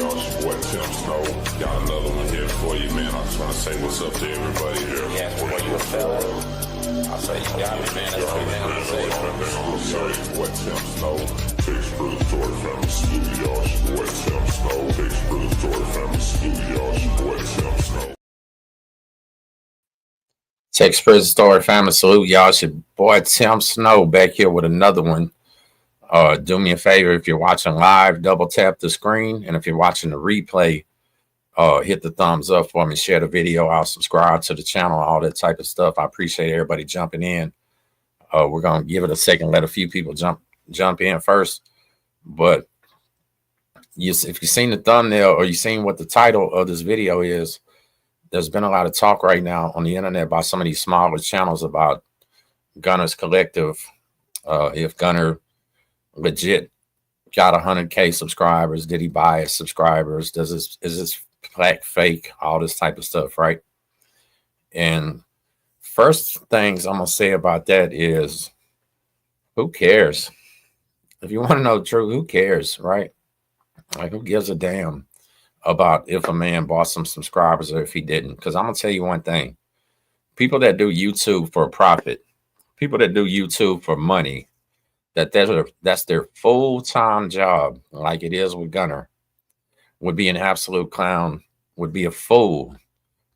Got another one here for you, man. I just want to say what's up to everybody here. Yeah, boy, you a fella. I say you got me, man. That's what we down to say. What Tim Snow takes for the story family. Salute y'all. What Tim Snow takes for the story family. Salute y'all. What Tim Snow. Text Prison Story family, salute y'all. It's your boy Tim Snow back here with another one. Do me a favor, if you're watching live, double tap the screen, and if you're watching the replay, hit the thumbs up for me, share the video out, subscribe to the channel, all that type of stuff. I appreciate everybody jumping in. We're gonna give it a second, let a few people jump in first. But if you've seen the thumbnail or you've seen what the title of this video is, there's been a lot of talk right now on the internet by some of these smaller channels about Gunnerz Collective. If Gunner legit got 100K subscribers, did he buy his subscribers? Is this Plaque fake? All this type of stuff, right? And first things I'm gonna say about that is, who cares? If you want to know the truth, who cares, right? Like, who gives a damn about if a man bought some subscribers or if he didn't? Because I'm gonna tell you one thing: people that do YouTube for a profit, people that do YouTube for money, that's their full-time job, like it is with Gunner, would be an absolute clown, would be a fool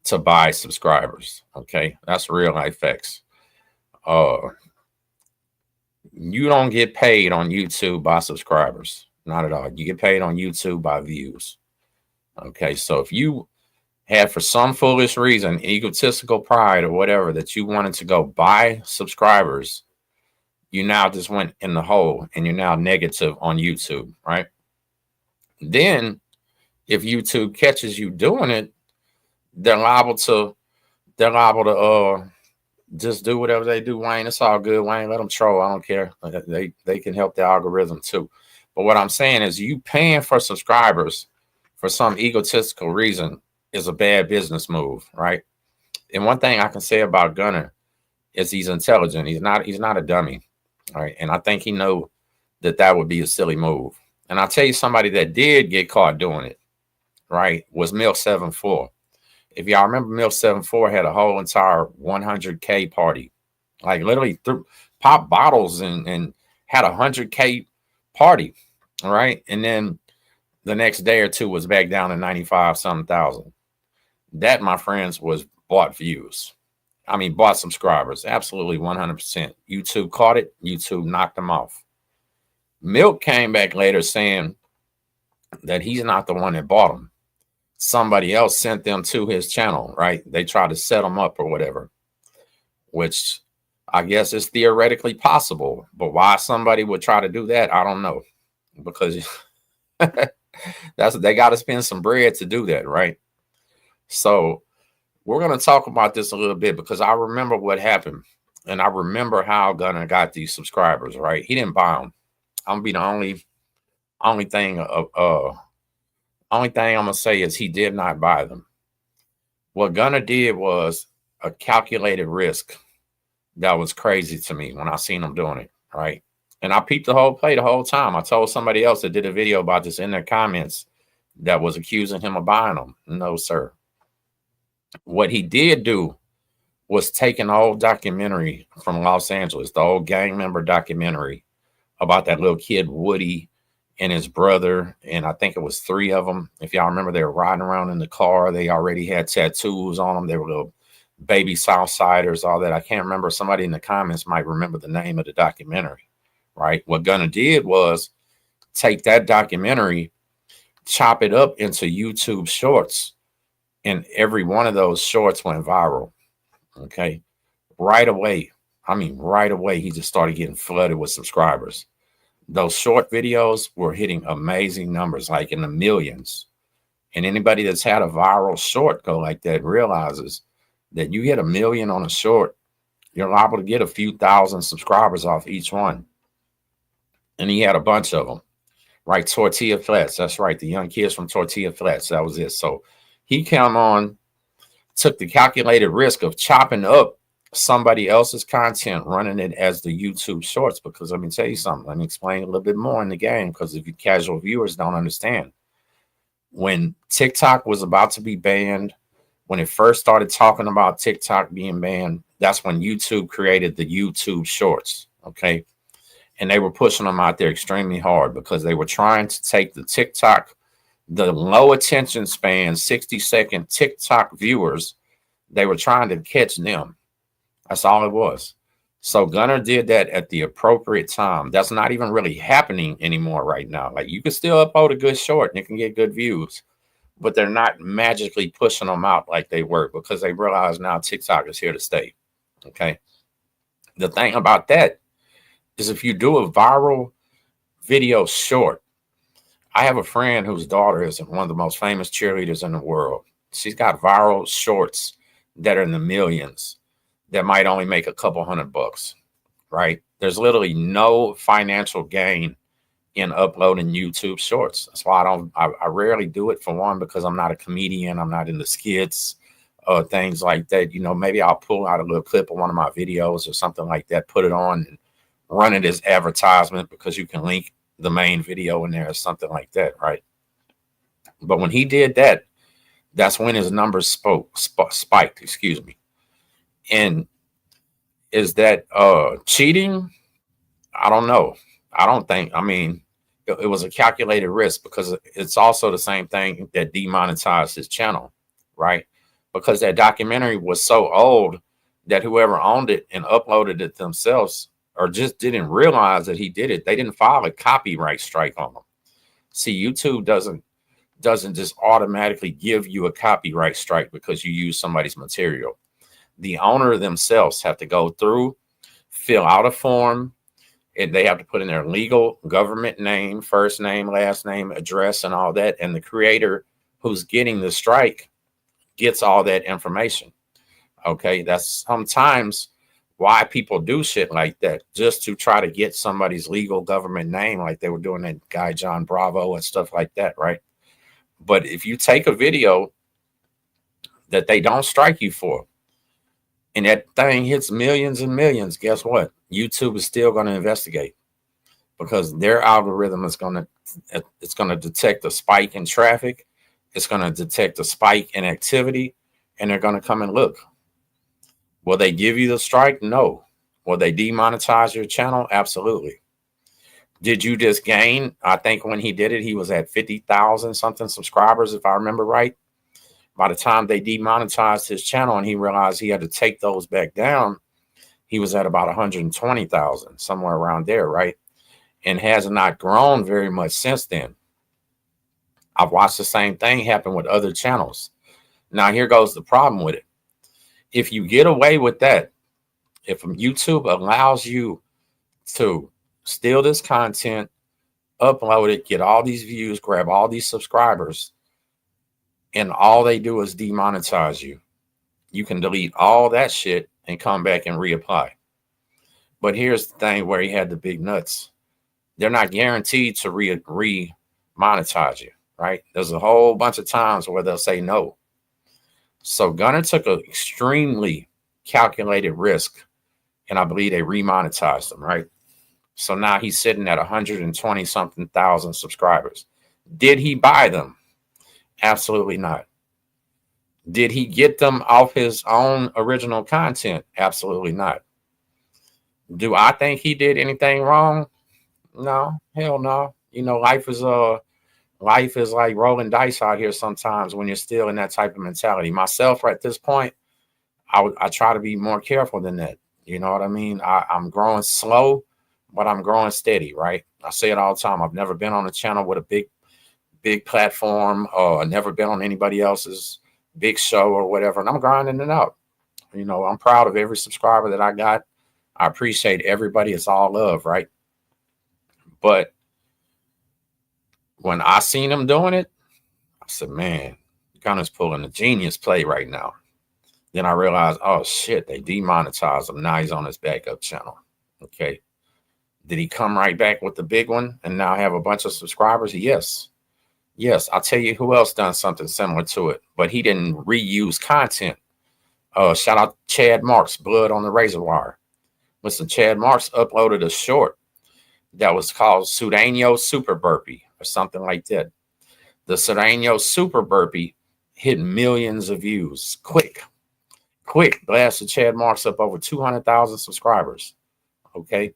to buy subscribers. Okay, that's real life facts. You don't get paid on YouTube by subscribers, not at all. You get paid on YouTube by views. Okay, so if you had, for some foolish reason, egotistical pride or whatever, that you wanted to go buy subscribers, you now just went in the hole and you're now negative on YouTube, right? Then if YouTube catches you doing it, they're liable to just do whatever they do, Wayne. It's all good, Wayne. Let them troll. I don't care. They can help the algorithm too. But what I'm saying is, you paying for subscribers for some egotistical reason is a bad business move, right? And one thing I can say about Gunner is he's intelligent. He's not a dummy. All right. And I think he know that would be a silly move. And I'll tell you, somebody that did get caught doing it, right, was Milk74. If y'all remember, Milk74 had a whole entire 100K party, like literally threw pop bottles and had a 100K party. All right. And then the next day or two was back down to 95-something thousand. That, my friends, was bought views. I mean, bought subscribers. Absolutely 100%. YouTube caught it. YouTube knocked them off. Milk came back later saying that he's not the one that bought them. Somebody else sent them to his channel, right? They tried to set them up or whatever, which I guess is theoretically possible. But why somebody would try to do that, I don't know. Because they got to spend some bread to do that, right? So we're going to talk about this a little bit, because I remember what happened, and I remember how Gunner got these subscribers, right? He didn't buy them. I'm gonna be the only thing I'm gonna say is he did not buy them. What Gunner did was a calculated risk that was crazy to me when I seen him doing it, right? And I peeped the whole play the whole time. I told somebody else that did a video about this in their comments that was accusing him of buying them. No, sir. What he did do was take an old documentary from Los Angeles, the old gang member documentary about that little kid, Woody, and his brother. And I think it was 3 of them. If y'all remember, they were riding around in the car. They already had tattoos on them. They were little baby Southsiders, all that. I can't remember. Somebody in the comments might remember the name of the documentary, right? What Gunner did was take that documentary, chop it up into YouTube shorts, and every one of those shorts went viral. Okay. Right away. I mean, right away, he just started getting flooded with subscribers. Those short videos were hitting amazing numbers, like in the millions. And anybody that's had a viral short go like that realizes that you hit 1 million on a short, you're liable to get a few thousand subscribers off each one. And he had a bunch of them, right? Tortilla Flats. That's right. The young kids from Tortilla Flats. That was it. So he came on, took the calculated risk of chopping up somebody else's content, running it as the YouTube shorts. Because let me tell you something. Let me explain a little bit more in the game, because if you casual viewers don't understand, when TikTok was about to be banned, when it first started talking about TikTok being banned, that's when YouTube created the YouTube Shorts. Okay. And they were pushing them out there extremely hard because they were trying to take the TikTok, the low attention span, 60-second TikTok viewers. They were trying to catch them. That's all it was. So Gunner did that at the appropriate time. That's not even really happening anymore right now. Like, you can still upload a good short and it can get good views, but they're not magically pushing them out like they were because they realize now TikTok is here to stay. Okay. The thing about that is if you do a viral video short, I have a friend whose daughter is one of the most famous cheerleaders in the world. She's got viral shorts that are in the millions that might only make a couple $100, right? There's literally no financial gain in uploading YouTube shorts. That's why I rarely do it, for one, because I'm not a comedian. I'm not in the skits or things like that. You know, maybe I'll pull out a little clip of one of my videos or something like that, put it on and run it as advertisement because you can link the main video in there or something like that, right? But when he did that, that's when his numbers spiked, excuse me. And is that cheating? I don't know. I don't think, I mean, it was a calculated risk because it's also the same thing that demonetized his channel, right? Because that documentary was so old that whoever owned it and uploaded it themselves or just didn't realize that he did it, they didn't file a copyright strike on them. See, YouTube doesn't just automatically give you a copyright strike because you use somebody's material. The owner themselves have to go through, fill out a form, and they have to put in their legal government name, first name, last name, address, and all that. And the creator who's getting the strike gets all that information. Okay, that's sometimes why people do shit like that, just to try to get somebody's legal government name, like they were doing that guy John Bravo and stuff like that, right? But if you take a video that they don't strike you for, and that thing hits millions and millions, guess what? YouTube is still going to investigate because their algorithm is going to detect a spike in traffic. It's going to detect a spike in activity, and they're going to come and look. Will they give you the strike? No. Will they demonetize your channel? Absolutely. Did you just gain? I think when he did it, he was at 50,000 something subscribers, if I remember right. By the time they demonetized his channel and he realized he had to take those back down, he was at about 120,000, somewhere around there, right? And has not grown very much since then. I've watched the same thing happen with other channels. Now, here goes the problem with it. If you get away with that, if YouTube allows you to steal this content, upload it, get all these views, grab all these subscribers, and all they do is demonetize you, you can delete all that shit and come back and reapply. But here's the thing where he had the big nuts. They're not guaranteed to re-monetize you, right? There's a whole bunch of times where they'll say no. So Gunner took an extremely calculated risk, and I believe they remonetized him, right? So now he's sitting at 120 something thousand subscribers. Did he buy them? Absolutely not. Did he get them off his own original content? Absolutely not. Do I think he did anything wrong? No, hell no. You know, life is like rolling dice out here sometimes when you're still in that type of mentality. Myself at this point, I try to be more careful than that. You know what I mean? I'm growing slow, but I'm growing steady, right? I say it all the time. I've never been on a channel with a big platform, or never been on anybody else's big show or whatever, and I'm grinding it out. You know, I'm proud of every subscriber that I got. I appreciate everybody. It's all love, right? But when I seen him doing it, I said, man, Gunner's pulling a genius play right now. Then I realized, oh shit, they demonetized him. Now he's on his backup channel. Okay. Did he come right back with the big one and now have a bunch of subscribers? Yes. Yes, I'll tell you who else done something similar to it, but he didn't reuse content. Shout out Chad Marks, Blood on the Razor Wire. Listen, Chad Marks uploaded a short that was called Sudanio Super Burpee or something like that. The Serrano Super Burpee hit millions of views. Quick. Blast of Chad Marks up over 200,000 subscribers. Okay.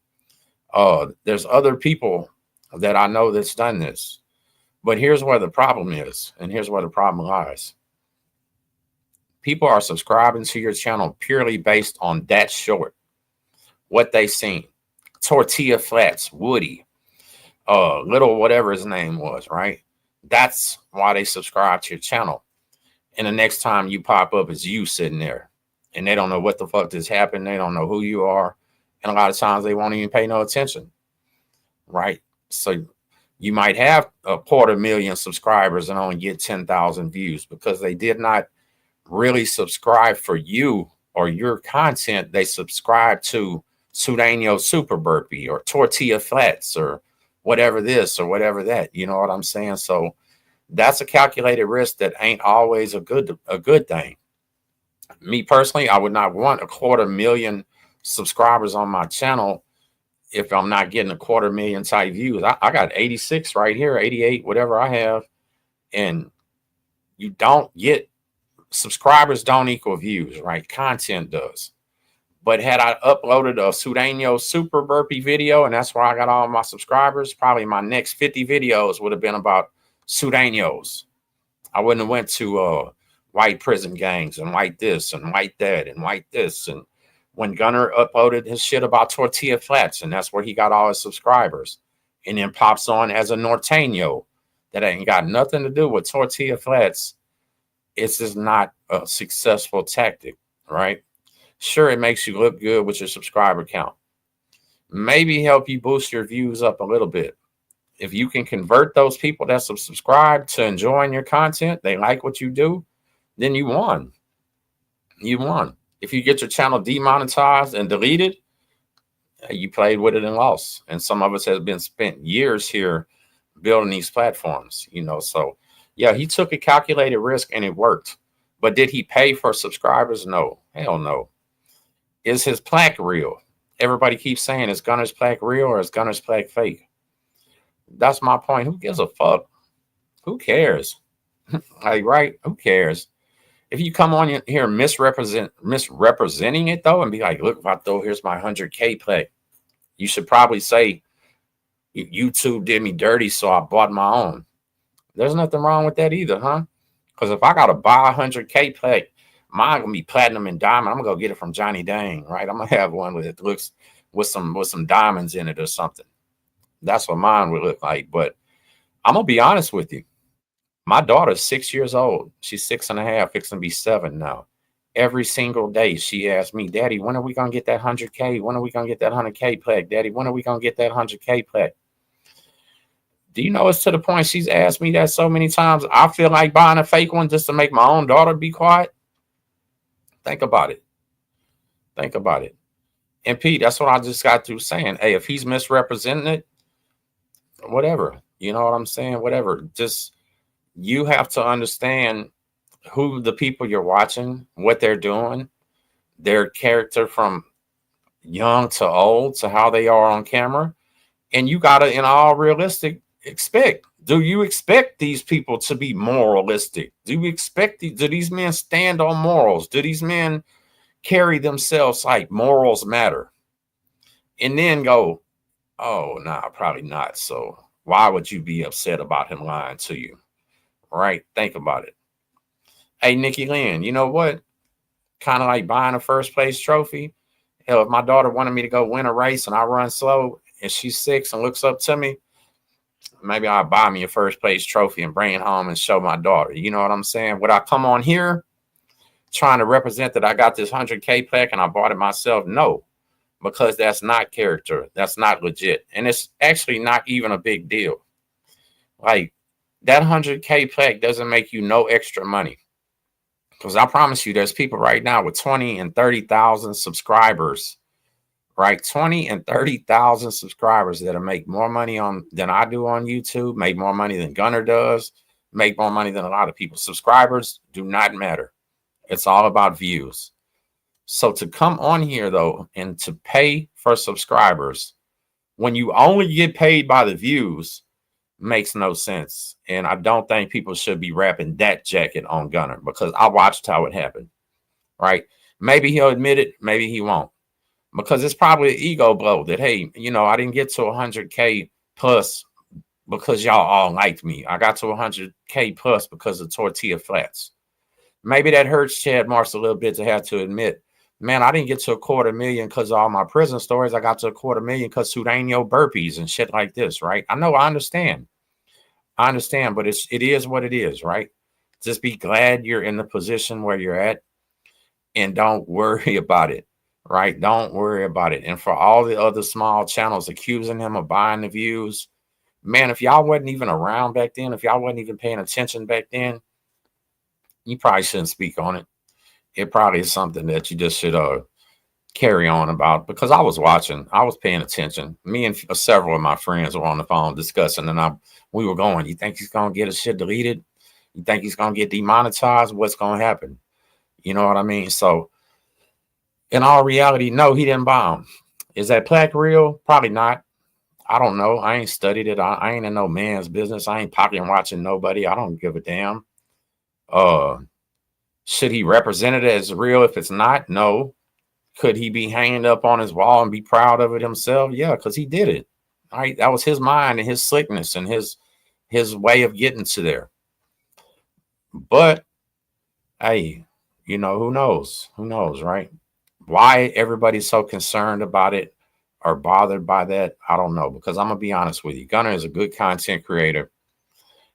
There's other people that I know that's done this. But here's where the problem is, and here's where the problem lies. People are subscribing to your channel purely based on that short, what they seen. Tortilla Flats, Woody, little whatever his name was, right? That's why they subscribe to your channel. And the next time you pop up, it's you sitting there. And they don't know what the fuck just happened. They don't know who you are. And a lot of times they won't even pay no attention, right? So you might have 250,000 subscribers and only get 10,000 views because they did not really subscribe for you or your content. They subscribe to Serrano Super Burpee or Tortilla Flats or whatever this or whatever that. You know what I'm saying? So that's a calculated risk that ain't always a good thing. Me personally, I would not want 250,000 subscribers on my channel if I'm not getting 250,000 type views. I got 86 right here, 88, whatever I have. And you don't get subscribers don't equal views, right? Content does. But had I uploaded a Serrano Super Burpee video, and that's where I got all my subscribers, probably my next 50 videos would have been about Serranos. I wouldn't have went to white prison gangs and white this and white that and white this. And when Gunner uploaded his shit about Tortilla Flats, and that's where he got all his subscribers, and then pops on as a Norteño that ain't got nothing to do with Tortilla Flats, it's just not a successful tactic, right? Sure, it makes you look good with your subscriber count. Maybe help you boost your views up a little bit. If you can convert those people that subscribe to enjoying your content, they like what you do, then you won. You won. If you get your channel demonetized and deleted, you played with it and lost. And some of us have been spent years here building these platforms, you know. So yeah, he took a calculated risk and it worked. But did he pay for subscribers? No. Hell no. Is his plaque real? Everybody keeps saying, is Gunner's plaque real or is Gunner's plaque fake? That's my point. Who gives a fuck? Who cares? Like, right? Who cares? If you come on here misrepresenting it though, and be like, look, if I throw here's my 100K plaque, you should probably say YouTube did me dirty, so I bought my own. There's nothing wrong with that either, huh? Because if I gotta buy a 100K plaque, mine gonna be platinum and diamond. I'm gonna go get it from Johnny Dang, right? I'm gonna have one with it looks with some diamonds in it or something. That's what mine would look like. But I'm gonna be honest with you. My daughter's 6 years old. She's 6.5, fixing to be 7 now. Every single day she asks me, Daddy, when are we gonna get that 100K? When are we gonna get that 100K plaque? Daddy, when are we gonna get that 100K plaque? Do you know it's to the point she's asked me that so many times? I feel like buying a fake one just to make my own daughter be quiet. Think about it. Think about it. And Pete, that's what I just got through saying. Hey, if he's misrepresenting it, whatever. You know what I'm saying? Whatever. Just you have to understand who the people you're watching, what they're doing, their character from young to old to how they are on camera. And you got to, in all realistic, expect. Do you expect these people to be moralistic? Do you expect do these men stand on morals? Do these men carry themselves like morals matter? And then go, oh, nah, probably not. So why would you be upset about him lying to you? Right? Think about it. Hey, Nikki Lynn, you know what? Kind of like buying a first place trophy. Hell, if my daughter wanted me to go win a race and I run slow and she's 6 and looks up to me, maybe I'll buy me a first place trophy and bring it home and show my daughter. You know what I'm saying? Would I come on here trying to represent that I got this 100K plaque and I bought it myself? No, because that's not character. That's not legit. And it's actually not even a big deal. Like, that 100K plaque doesn't make you no extra money. Because I promise you, there's people right now with 20 and 30,000 subscribers, right? 20 and 30,000 subscribers that'll make more money than I do on YouTube, make more money than Gunner does, make more money than a lot of people. Subscribers do not matter. It's all about views. So to come on here, though, and to pay for subscribers when you only get paid by the views, makes no sense. And I don't think people should be wrapping that jacket on Gunner, because I watched how it happened, right? Maybe he'll admit it, maybe he won't, because it's probably an ego blow that, hey, you know, I didn't get to 100K plus because y'all all liked me. I got to 100K plus because of tortilla flats. Maybe that hurts Chad Marks a little bit to have to admit, man, I didn't get to 250,000 because of all my prison stories. I got to 250,000 because Sudanio burpees and shit like this, right? I know, I understand, but it is what it is, right? Just be glad you're in the position where you're at, and don't worry about it, right? Don't worry about it. And for all the other small channels accusing him of buying the views, man, if y'all wasn't even around back then, if y'all wasn't even paying attention back then, you probably shouldn't speak on it. It probably is something that you just should carry on about, because I was watching, I was paying attention. Me and several of my friends were on the phone discussing, and we were going, you think he's going to get his shit deleted? You think he's going to get demonetized? What's going to happen? You know what I mean? So in all reality, no, he didn't buy them. Is that Plaque real? Probably not. I don't know. I ain't studied it. I ain't in no man's business. I ain't pocket watching nobody. I don't give a damn. Should he represent it as real if it's not? No. Could he be hanging up on his wall and be proud of it himself? Yeah, because he did it. All right, that was his mind and his slickness and his way of getting to there. But hey, you know, who knows? Who knows, right? Why everybody's so concerned about it or bothered by that, I don't know. Because I'm gonna be honest with you, Gunner is a good content creator.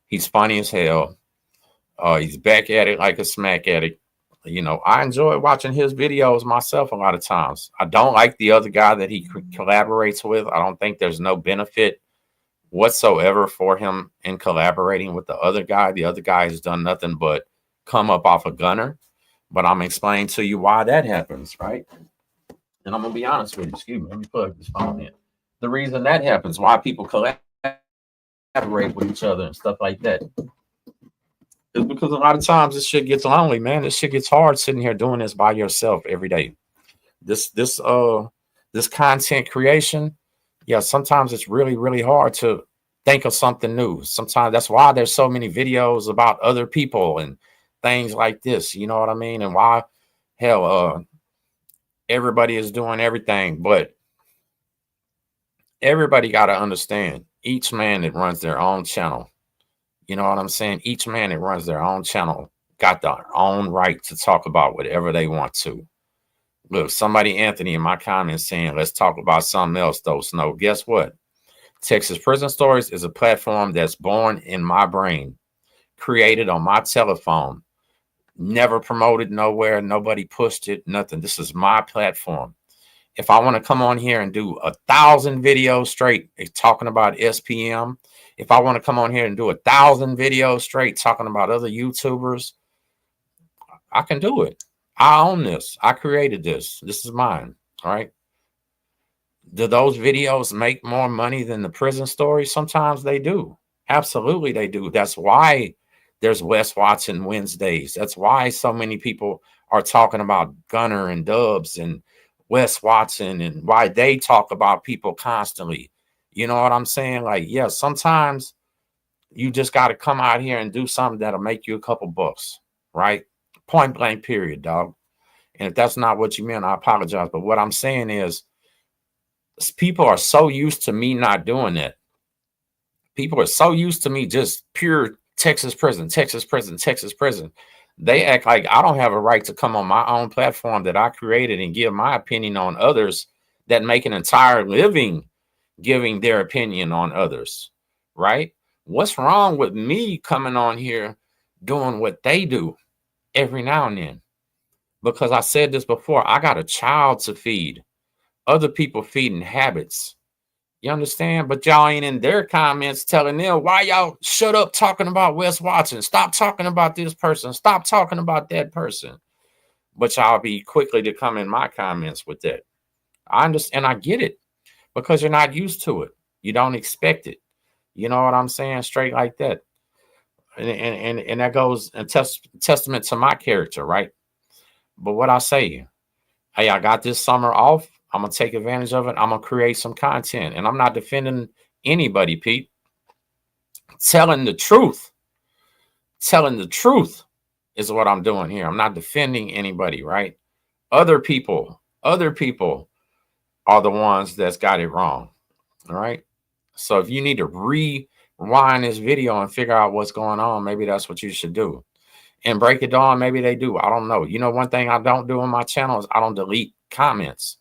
He's funny as hell. He's back at it like a smack addict. You know, I enjoy watching his videos myself a lot of times. I don't like the other guy that he collaborates with. I don't think there's no benefit whatsoever for him in collaborating with the other guy. The other guy has done nothing but come up off a Gunner. But I'm explaining to you why that happens, right? And I'm going to be honest with you. Excuse me. Let me plug this phone in. The reason that happens, why people collaborate with each other and stuff like that, is because a lot of times this shit gets lonely, man. This shit gets hard sitting here doing this by yourself every day. This content creation, yeah, sometimes it's really, really hard to think of something new. Sometimes that's why there's so many videos about other people and things like this. You know what I mean? And why, hell, everybody is doing everything, but everybody got to understand, each man that runs their own channel, you know what I'm saying? Each man that runs their own channel got their own right to talk about whatever they want to. Look, somebody, Anthony, in my comments saying, let's talk about something else, though, Snow. Guess what? Texas Prison Stories is a platform that's born in my brain, created on my telephone, never promoted nowhere. Nobody pushed it, nothing. This is my platform. If I want to come on here and do 1,000 videos straight talking about SPM, if I want to come on here and do 1,000 videos straight talking about other YouTubers, I can do it. I own this. I created this. This is mine. All right. Do those videos make more money than the prison stories? Sometimes they do. Absolutely, they do. That's why there's Wes Watson Wednesdays. That's why so many people are talking about Gunner and Dubs and Wes Watson, and why they talk about people constantly. You know what I'm saying? Like, yeah, sometimes you just got to come out here and do something that'll make you a couple bucks, right? Point blank, period, dog. And if that's not what you meant, I apologize. But what I'm saying is, people are so used to me not doing that. People are so used to me just pure Texas prison, Texas prison, Texas prison. They act like I don't have a right to come on my own platform that I created and give my opinion on others that make an entire living giving their opinion on others, right? What's wrong with me coming on here doing what they do every now and then? Because I said this before, I got a child to feed. Other people feeding habits. You understand? But y'all ain't in their comments telling them, why y'all shut up talking about Wes Watson? Stop talking about this person. Stop talking about that person. But y'all be quickly to come in my comments with that. I understand. I get it, because you're not used to it. You don't expect it. You know what I'm saying? Straight like that. And that goes a testament to my character, right? But what I say, hey, I got this summer off. I'm going to take advantage of it. I'm going to create some content. And I'm not defending anybody, Pete. Telling the truth. Telling the truth is what I'm doing here. I'm not defending anybody, right? Other people are the ones that's got it wrong. All right. So if you need to rewind this video and figure out what's going on, maybe that's what you should do. And break it down. Maybe they do. I don't know. You know, one thing I don't do on my channel is I don't delete comments,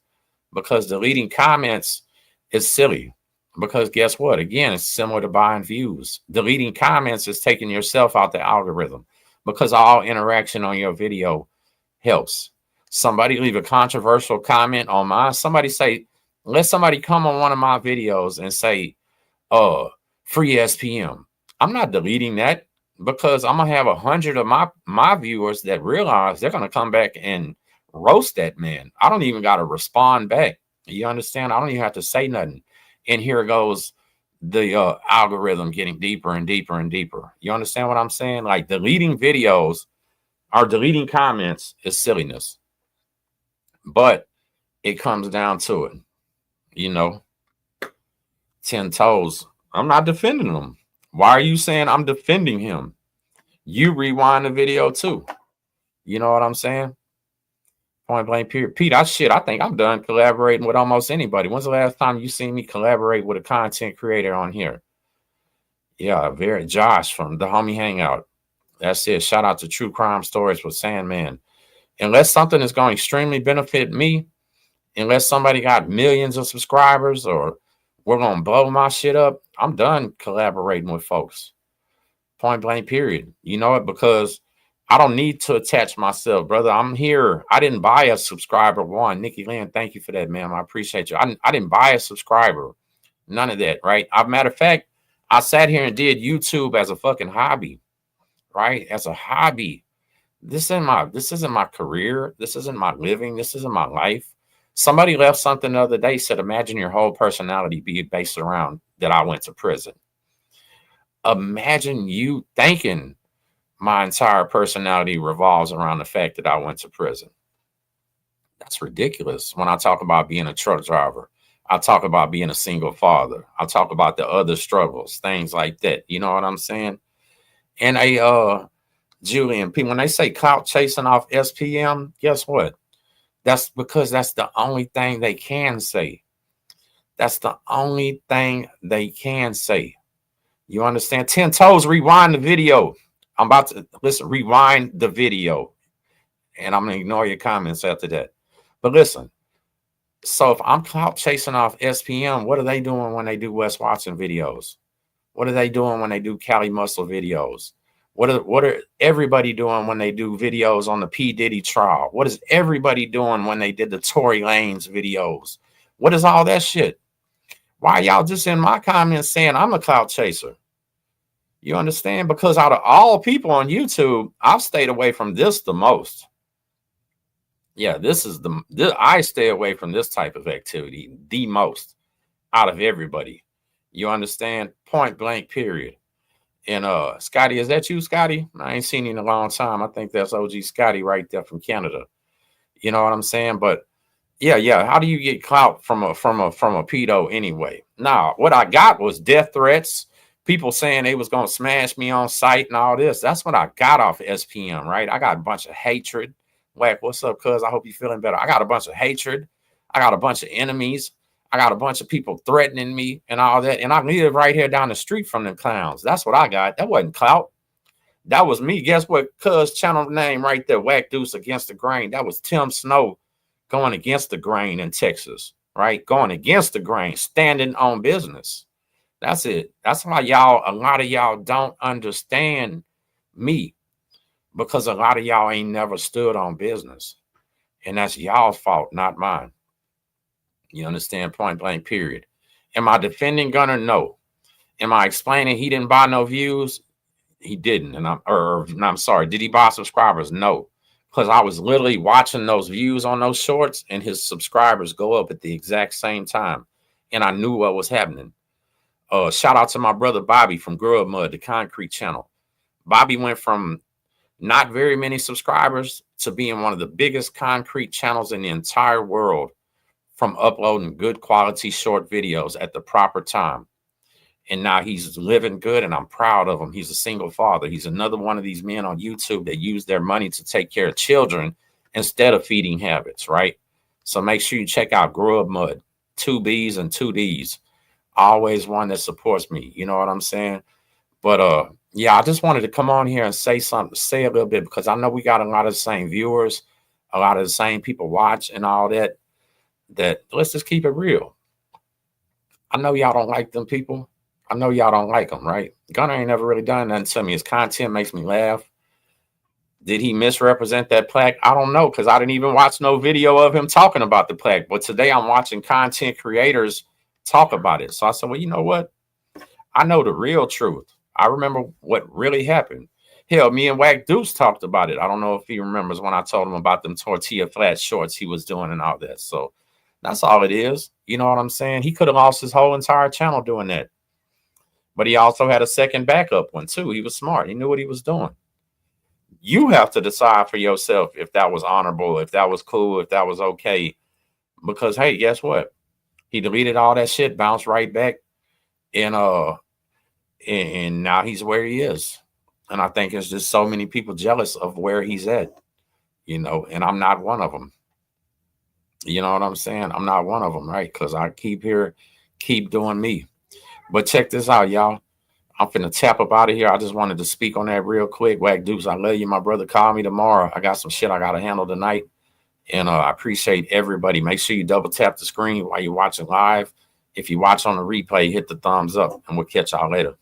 because deleting comments is silly. Because guess what? Again, it's similar to buying views. Deleting comments is taking yourself out the algorithm, because all interaction on your video helps. Somebody leave a controversial comment on mine. Somebody say, let somebody come on one of my videos and say, free SPM. I'm not deleting that, because I'm gonna have 100 of my viewers that realize they're gonna come back and roast that man. I don't even gotta respond back. You understand? I don't even have to say nothing. And here goes the algorithm getting deeper and deeper and deeper. You understand what I'm saying? Like, deleting videos or deleting comments is silliness, but it comes down to it. You know, 10 toes. I'm not defending them. Why are you saying I'm defending him? You rewind the video too. You know what I'm saying? Point blank period. Pete, I think I'm done collaborating with almost anybody. When's the last time you seen me collaborate with a content creator on here? Yeah, Josh from the Homie Hangout. That's it. Shout out to True Crime Stories with Sandman. Unless something is going to extremely benefit me, unless somebody got millions of subscribers or we're going to blow my shit up, I'm done collaborating with folks. Point blank period. You know it, because I don't need to attach myself, brother. I'm here. I didn't buy a subscriber. One, Nikki Lynn, thank you for that, ma'am. I appreciate you. I didn't buy a subscriber. None of that, right? Matter of fact, I sat here and did YouTube as a fucking hobby, right? As a hobby. This isn't my career. This isn't my living. This isn't my life. Somebody left something the other day, said, imagine your whole personality being based around that I went to prison. Imagine you thinking my entire personality revolves around the fact that I went to prison. That's ridiculous. When I talk about being a truck driver, I talk about being a single father. I talk about the other struggles, things like that. You know what I'm saying? And Julian, when they say clout chasing off SPM, guess what? That's because that's the only thing they can say. That's the only thing they can say. You understand? 10 toes, rewind the video. I'm about to rewind the video, and I'm going to ignore your comments after that. But listen, so if I'm clout chasing off SPM, what are they doing when they do West Watson videos? What are they doing when they do Cali Muscle videos? What are everybody doing when they do videos on the P. Diddy trial? What is everybody doing when they did the Tory Lanez videos? What is all that shit? Why y'all just in my comments saying I'm a clout chaser? You understand? Because out of all people on YouTube, I've stayed away from this the most. Yeah, I stay away from this type of activity the most out of everybody. You understand? Point blank, period. And Scotty, is that you, Scotty? I ain't seen you in a long time. I think that's OG Scotty right there from Canada. You know what I'm saying? But yeah. How do you get clout from a pedo anyway? Nah, what I got was death threats. People saying they was gonna smash me on site and all this. That's what I got off of SPM, right? I got a bunch of hatred. Whack, what's up, cuz? I hope you're feeling better. I got a bunch of hatred. I got a bunch of enemies. I got a bunch of people threatening me and all that. And I live right here down the street from them clowns. That's what I got. That wasn't clout. That was me. Guess what? Cuz channel name right there, Whack Deuce Against the Grain. That was Tim Snow going against the grain in Texas, right? Going against the grain, standing on business. That's it. That's why a lot of y'all don't understand me, because a lot of y'all ain't never stood on business. And that's y'all's fault, not mine. You understand? Point blank, period. Am I defending Gunner? No. Am I explaining he didn't buy no views? He didn't. And I'm sorry. Did he buy subscribers? No. Because I was literally watching those views on those shorts and his subscribers go up at the exact same time. And I knew what was happening. Shout out to my brother Bobby from Grub Mud, the Concrete Channel. Bobby went from not very many subscribers to being one of the biggest concrete channels in the entire world, from uploading good quality short videos at the proper time. And now he's living good, and I'm proud of him. He's a single father. He's another one of these men on YouTube that use their money to take care of children instead of feeding habits, right? So make sure you check out Grub Mud, 2 B's and 2 D's. Always one that supports me. You know what I'm saying? But yeah, I just wanted to come on here and say something, say a little bit, because I know we got a lot of the same viewers, a lot of the same people watch and all that. That let's just keep it real. I know y'all don't like them people. I know y'all don't like him, right? Gunner ain't never really done nothing to me. His content makes me laugh. Did he misrepresent that plaque? I don't know, because I didn't even watch no video of him talking about the plaque. But today I'm watching content creators talk about it. So I said, well, you know what? I know the real truth. I remember what really happened. Hell, me and Wack Deuce talked about it. I don't know if he remembers when I told him about them tortilla flat shorts he was doing and all that. So that's all it is. You know what I'm saying? He could have lost his whole entire channel doing that. But he also had a second backup one too. He was smart. He knew what he was doing. You have to decide for yourself if that was honorable, if that was cool, if that was okay. Because, hey, guess what? He deleted all that shit, bounced right back, and now he's where he is. And I think it's just so many people jealous of where he's at, you know, and I'm not one of them. You know what I'm saying? I'm not one of them, right? Because I keep doing me. But check this out, y'all. I'm finna tap up out of here. I just wanted to speak on that real quick. Wack Deuce, I love you, my brother. Call me tomorrow. I got some shit I got to handle tonight. And I appreciate everybody. Make sure you double tap the screen while you're watching live. If you watch on the replay, hit the thumbs up, and we'll catch y'all later.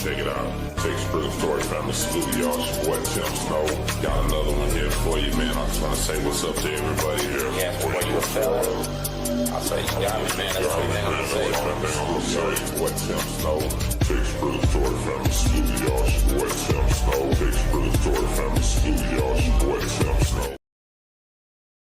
Check it out. Takes for the story family. Salute y'all. It's your boy Tim Snow. Got another one here for you, man. I just want to say what's up to everybody here. Yeah, for what you a fella. I say you got me, man. That's what we have to say. What Tim Snow. Takes for the story family. Salute y'all. It's your boy Tim Snow. Takes for the story family. Salute y'all. It's your boy Tim Snow.